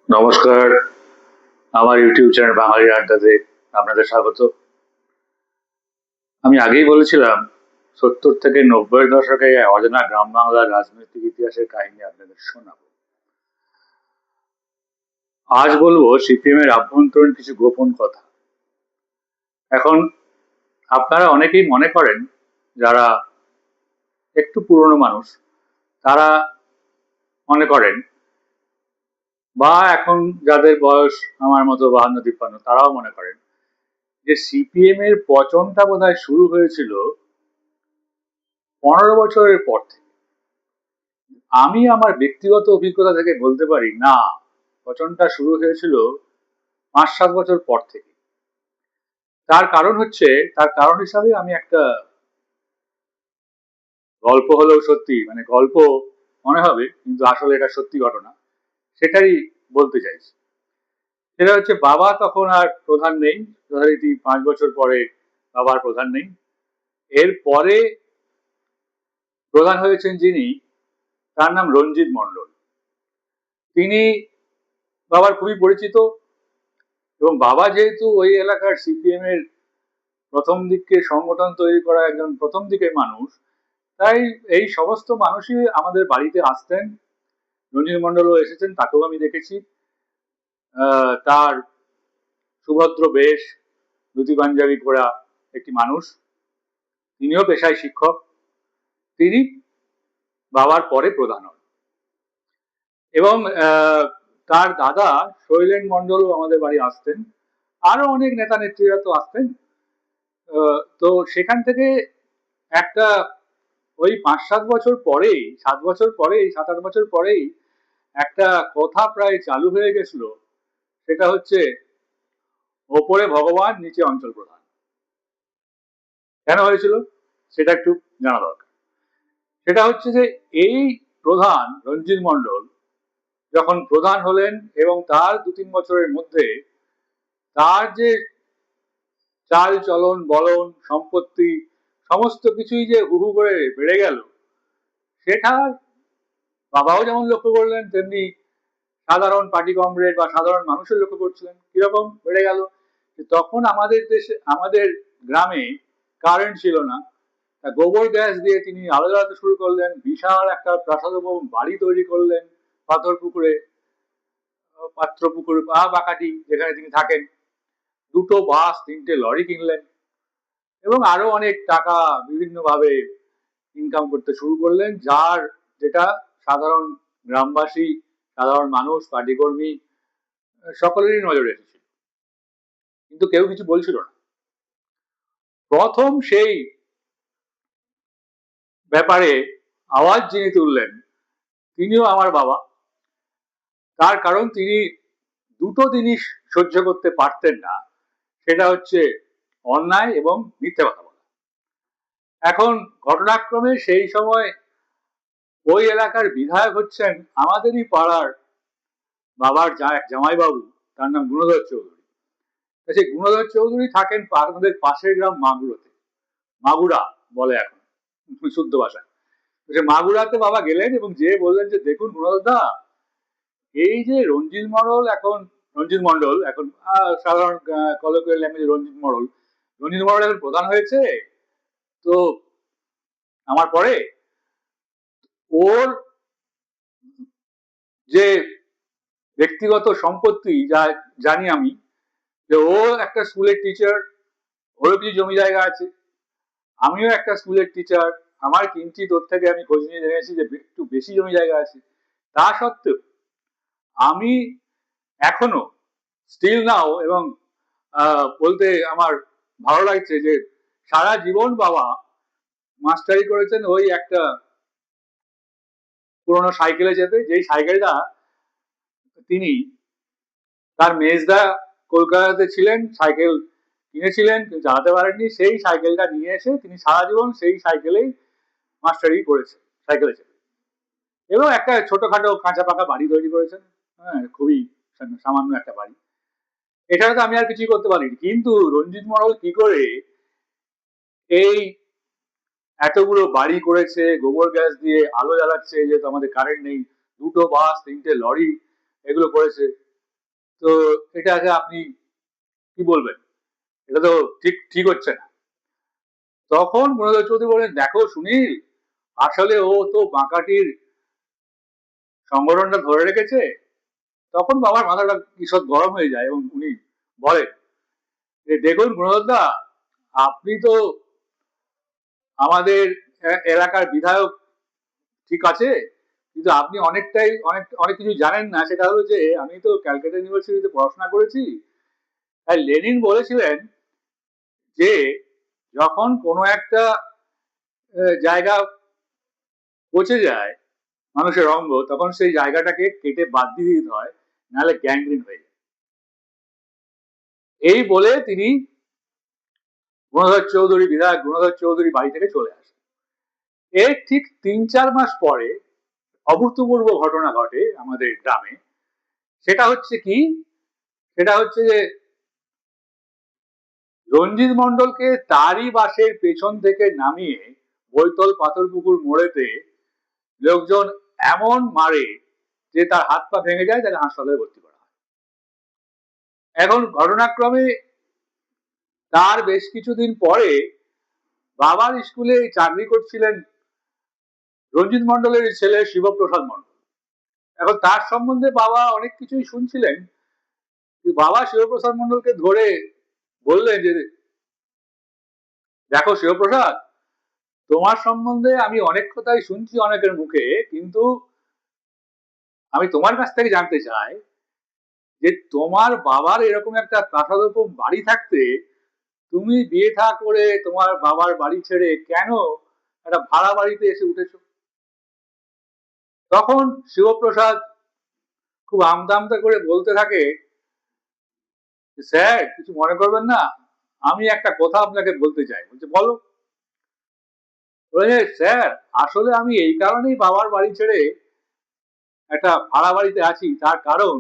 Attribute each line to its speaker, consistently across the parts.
Speaker 1: নমস্কার, আমার YouTube channel বাঙালি আড্ডাতে আপনাদের স্বাগত। আমি আগেই বলেছিলাম 70 থেকে 90-এর দশকে অজানা গ্রাম বাংলার রাজনৈতিক ইতিহাসের কাহিনী আপনাদের শোনাবো। আজ বলবো সিপিএম এর আভ্যন্তরীণ কিছু গোপন কথা। এখন আপনারা অনেকেই মনে করেন, যারা একটু পুরনো মানুষ তারা মনে করেন, বা এখন যাদের বয়স আমার মতো 52-53, তারাও মনে করেন যে সিপিএম এর পতনটা বোধহয় শুরু হয়েছিল 15 বছরের পর থেকে। আমি আমার ব্যক্তিগত অভিজ্ঞতা থেকে বলতে পারি না, পচনটা শুরু হয়েছিল 5-7 বছর পর থেকে। তার কারণ হিসাবে আমি একটা গল্প হলেও সত্যি, মানে গল্প মনে হবে কিন্তু আসলে এটা সত্যি ঘটনা, সেটাই বলতে চাইছি। সেটা হচ্ছে, বাবা তখন আর প্রধান নেই, যথারীতি 5 বছর পরে বাবার প্রধান নেই। এরপরে প্রধান হয়েছেন যিনি, তার নাম রঞ্জিত মণ্ডল। তিনি বাবার খুবই পরিচিত, এবং বাবা যেহেতু ওই এলাকার সিপিএম এর প্রথম দিকে সংগঠন তৈরি করা একজন প্রথম দিকের মানুষ, তাই এই সমস্ত মানুষই আমাদের বাড়িতে আসতেন। রঞ্জিত মণ্ডলও এসেছেন, তাকেও আমি দেখেছি। তার সুভদ্র বেশ, ধুতি পাঞ্জাবি পরা একটি মানুষ। তিনিও পেশায় শিক্ষক। তিনি বাবার পরে প্রধান হন, এবং তার দাদা শৈলেন মণ্ডলও আমাদের বাড়ি আসতেন। আরো অনেক নেতা নেত্রীরা তো আসতেন। তো সেখান থেকে একটা ওই 5-7 বছর পরেই, 7 বছর পরেই, 7-8 বছর পরেই একটা কথা প্রায় চালু হয়ে গেছিল। সেটা হচ্ছে, ওপরে ভগবান, নিচে অঞ্চল প্রধান। কেন হয়েছিল সেটা একটু জানা দরকার। সেটা হচ্ছে যে, এই প্রধান রঞ্জিত মণ্ডল যখন প্রধান হলেন, এবং তার 2-3 বছরের মধ্যে তার যে চাল চলন বলন সম্পত্তি সমস্ত কিছুই যে হুহু করে বেড়ে গেল, সেটা বাবাও যেমন লক্ষ্য করলেন, তেমনি সাধারণ পার্টি কমরেড বা সাধারণ মানুষের লক্ষ্য করছিলেন। কিরকম বেড়ে গেল, তখন আমাদের দেশে, আমাদের গ্রামে কারেন্ট ছিল না। গোবর গ্যাস দিয়ে তিনি আলো জ্বালাতে শুরু করলেন। বিশাল একটা প্রাসাদোপম বাড়ি তৈরি করলেন পাথর পুকুরে, পাত্র পুকুর বা বাকাটি যেখানে তিনি থাকেন। 2টো বাস, 3টে লরি কিনলেন, এবং আরো অনেক টাকা বিভিন্ন ভাবে ইনকাম করতে শুরু করলেন, যার যেটা সাধারণ গ্রামবাসী, সাধারণ মানুষ, পার্টি কর্মী সকলেরই নজরে এসেছিল, কিন্তু কেউ কিছু বলছিল না। প্রথম সেই ব্যাপারে আওয়াজ যিনি তুললেন, তিনিও আমার বাবা। তার কারণ, তিনি দুটো জিনিস সহ্য করতে পারতেন না। সেটা হচ্ছে অন্যায় এবং মিথ্যে কথা বলা। এখন ঘটনাক্রমে সেই সময় ওই এলাকার বিধায়ক হচ্ছেন আমাদেরই পাড়ার বাবার জামাইবাবু, তার নাম গুণধর চৌধুরী। সেই গুণধর চৌধুরী থাকেন আমাদের পাশের গ্রাম মাগুরাতে। মাগুরা বলে এখন শুদ্ধ ভাষায়। সে মাগুরাতে বাবা গেলেন এবং যে বললেন যে, দেখুন গুণধরদা, এই যে রঞ্জিত মণ্ডল এখন সাধারণ কলোকিয়াল ল্যাঙ্গুয়েজে রঞ্জিত মণ্ডল এখন প্রধান হয়েছে, তো আমার পরে ওর যে ব্যক্তিগত সম্পত্তি, যা জানি আমি, যে ও একটা স্কুলের টিচার, ওরও কিছু জমি জায়গা আছে, আমিও একটা স্কুলের টিচার, আমার কিঞ্চিত ওর থেকে আমি খোঁজ নিয়ে জেনেছি যে একটু বেশি জমি জায়গা আছে। তা সত্ত্বেও আমি এখনো স্টিল নাও, এবং বলতে আমার ভালো লাগছে যে সারা জীবন বাবা মাস্টারি করেছেন ওই একটা পুরোনো সাইকেলে চেপে, যেই সাইকেলটা তিনি, তার মেজদা কলকাতাতে ছিলেন, সাইকেল কিনেছিলেন কিন্তু চালাতে পারেননি, সেই সাইকেলটা নিয়ে এসে তিনি সারা জীবন সেই সাইকেলেই মাস্টারি করেছেন, সাইকেলে চেপে। এবং একটা ছোটখাটো কাঁচা পাকা বাড়ি তৈরি করেছেন। হ্যাঁ, খুবই সামান্য একটা বাড়ি। এছাড়া তো আমি আর কিছুই করতে পারিনি। কিন্তু রঞ্জিত মণ্ডল কি করে এই এতগুলো বাড়ি করেছে, গোবর গ্যাস দিয়ে আলো জ্বালাচ্ছে, যেহেতু আমাদের কারেন্ট নেই, 2টো বাস, 3টে লরি, এগুলো করেছে। তো এটাকে আপনি কি বলবেন? এটা তো ঠিক ঠিক হচ্ছে না। তখন গুণধর চৌধুরী বলেন, দেখো সুনীল, আসলে ও তো বাঁকাটির সংগঠনটা ধরে রেখেছে। তখন বাবার মাথাটা ঈষৎ গরম হয়ে যায় এবং উনি বলেন যে, দেখুন গুণধরদা, আপনি তো আমাদের এলাকার বিধায়ক, ঠিক আছে, কিন্তু আপনি অনেকটাই অনেক অনেক কিছু জানেন না। সেটা হলো যে আমি তো ক্যালকাটা ইউনিভার্সিটিতে পড়াশোনা করেছি। আর লেনিন বলেছিলেন যে যখন কোনো একটা জায়গা পচে যায় মানুষের অঙ্গ, তখন সেই জায়গাটাকে কেটে বাদ দিয়ে দিতে হয়, নাহলে গ্যাংগ্রিন হয়ে যায়। এই বলে তিনি গুণধর চৌধুরী, বিধায়ক গুণধর চৌধুরী বাড়ি থেকে চলে আসেন। এর ঠিক 3-4 মাস পরে অভূতপূর্ব ঘটনা ঘটে আমাদের গ্রামে। সেটা হচ্ছে কি? সেটা হচ্ছে যে রঞ্জিত মন্ডলকে তারই বাসের পেছন থেকে নামিয়ে বৈতল পাথরপুকুর মোড়েতে লোকজন এমন মারে যে তার হাত পা ভেঙে যায়, তাকে হাসপাতালে ভর্তি করা হয়। এখন ঘটনাক্রমে তার বেশ কিছুদিন পরে বাবার স্কুলে চাকরি করছিলেন রঞ্জিত মন্ডলের ছেলে শিবপ্রসাদ মন্ডল। এখন তার সম্বন্ধে বাবা অনেক কিছুই শুনছিলেন। বাবা শিবপ্রসাদ মন্ডলকে ধরে বললেন যে, দেখো শিবপ্রসাদ, তোমার সম্বন্ধে আমি অনেক কথাই শুনছি অনেকের মুখে, কিন্তু আমি তোমার কাছ থেকে জানতে চাই যে তোমার বাবার এরকম একটা প্রাসাদোপম বাড়ি থাকতে তুমি বিয়ে থা করে তোমার বাবার বাড়ি ছেড়ে কেন একটা ভাড়া বাড়িতে এসে উঠেছো? তখন শিবপ্রসাদ খুব আমতা আমতা করে বলতে থাকে, স্যার কিছু মনে করবেন না, আমি একটা কথা আপনাকে বলতে চাই। বলছে, বলো। বলে, স্যার আসলে আমি এই কারণেই বাবার বাড়ি ছেড়ে একটা ভাড়া বাড়িতে আছি, তার কারণ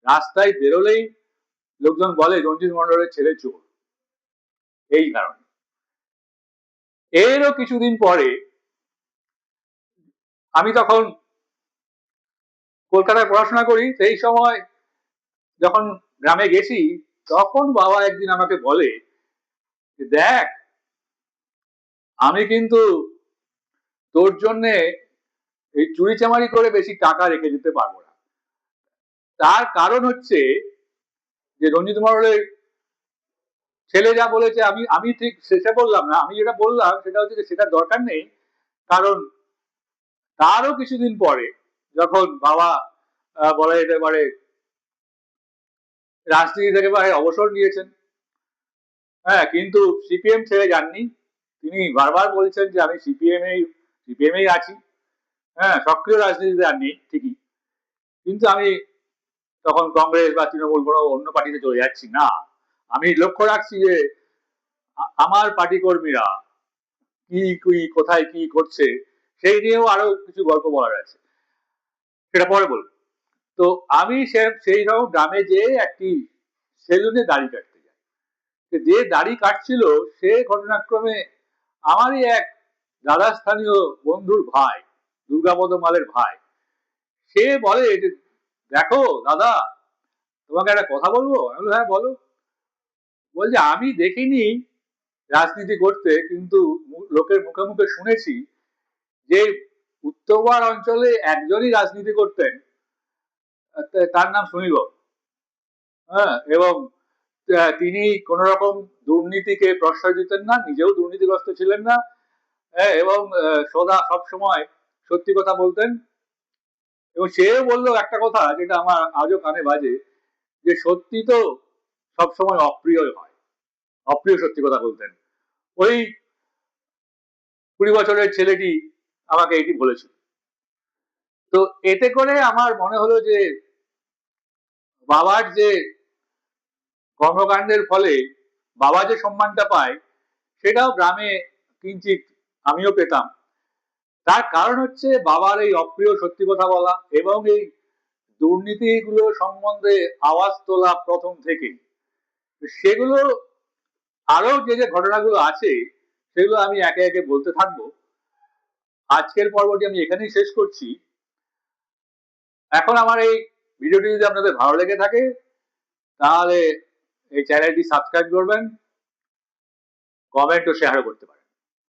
Speaker 1: রাস্তায় বেরোলেই লোকজন বলে রঞ্জিত মন্ডলের ছেলে চোর। এই কারণে। এরও কিছুদিন পরে আমি তখন কলকাতায় পড়াশোনা করি, সেই সময় যখন গ্রামে গেছি, তখন বাবা একদিন আমাকে বলে যে, দেখ, আমি কিন্তু তোর জন্য এই চুরি চামারি করে বেশি টাকা রেখে যেতে পারবো না। তার কারণ হচ্ছে যে রঞ্জিত মন্ডলের ছেলে যা বলেছে, আমি আমি ঠিক শেষে বললাম না, আমি যেটা বললাম সেটা হচ্ছে যে সেটা দরকার নেই। কারণ তারও কিছুদিন পরে যখন বাবা বলা যেতে পারে রাজনীতি থেকে প্রায় অবসর নিয়েছেন, হ্যাঁ, কিন্তু সিপিএম ছেড়ে যাননি। তিনি বারবার বলছেন যে আমি সিপিএম আছি, হ্যাঁ, সক্রিয় রাজনীতিতে আর নেই ঠিকই, কিন্তু আমি তখন কংগ্রেস বা তৃণমূল কোনো অন্য পার্টিতে চলে যাচ্ছি না। আমি লক্ষ্য রাখছি যে আমার পার্টি কর্মীরা কি কি কোথায় কি করছে, সেই নিয়েও আরো কিছু গল্প বলার আছে, সেটা পরে বলবো। তো আমি সেই রকম গ্রামে যেয়ে একটি সেলুনে দাড়ি কাটতে যাই। যে দাড়ি কাটছিল সে ঘটনাক্রমে আমারই এক দাদা স্থানীয় বন্ধুর ভাই, দুর্গাপদ মালের ভাই। সে বলে যে, দেখো দাদা, তোমাকে একটা কথা বলবো। আমি বললাম, হ্যাঁ বলো। বলছে, আমি দেখিনি রাজনীতি করতে, কিন্তু লোকের মুখে মুখে শুনেছি যে উত্তরপাড় অঞ্চলে একজনই রাজনীতি করতেন, তার নাম সুনীলবাবু। হ্যাঁ, এবং তিনি কোন রকম দুর্নীতিকে প্রশ্রয় দিতেন না, নিজেও দুর্নীতিগ্রস্ত ছিলেন না, হ্যাঁ, এবং সদা সবসময় সত্যি কথা বলতেন। এবং সেও বললো একটা কথা যেটা আমার আজও কানে বাজে, যে সত্যি তো সবসময় অপ্রিয় হয়, অপ্রিয় সত্যি কথা বলতেন। ওই 20 বছরের ছেলেটি আমাকে এটি বলেছিল। তো এতে করে আমার মনে হলো যে বাবার যে কর্মকাণ্ডের ফলে বাবা যে সম্মানটা পায়, সেটাও গ্রামে কিঞ্চিত আমিও পেতাম। তার কারণ হচ্ছে বাবার এই অপ্রিয় সত্যি কথা বলা এবং এই দুর্নীতিগুলো সম্বন্ধে আওয়াজ তোলা প্রথম থেকেই। সেগুলো আরো যে যে ঘটনাগুলো আছে সেগুলো আমি একে একে বলতে থাকবো। আজকের পর্বটি আমি এখানেই শেষ করছি। এখন আমার এই ভিডিওটি যদি আপনাদের ভালো লেগে থাকে তাহলে এই চ্যানেলটি সাবস্ক্রাইব করবেন, কমেন্ট ও শেয়ারও করতে পারেন।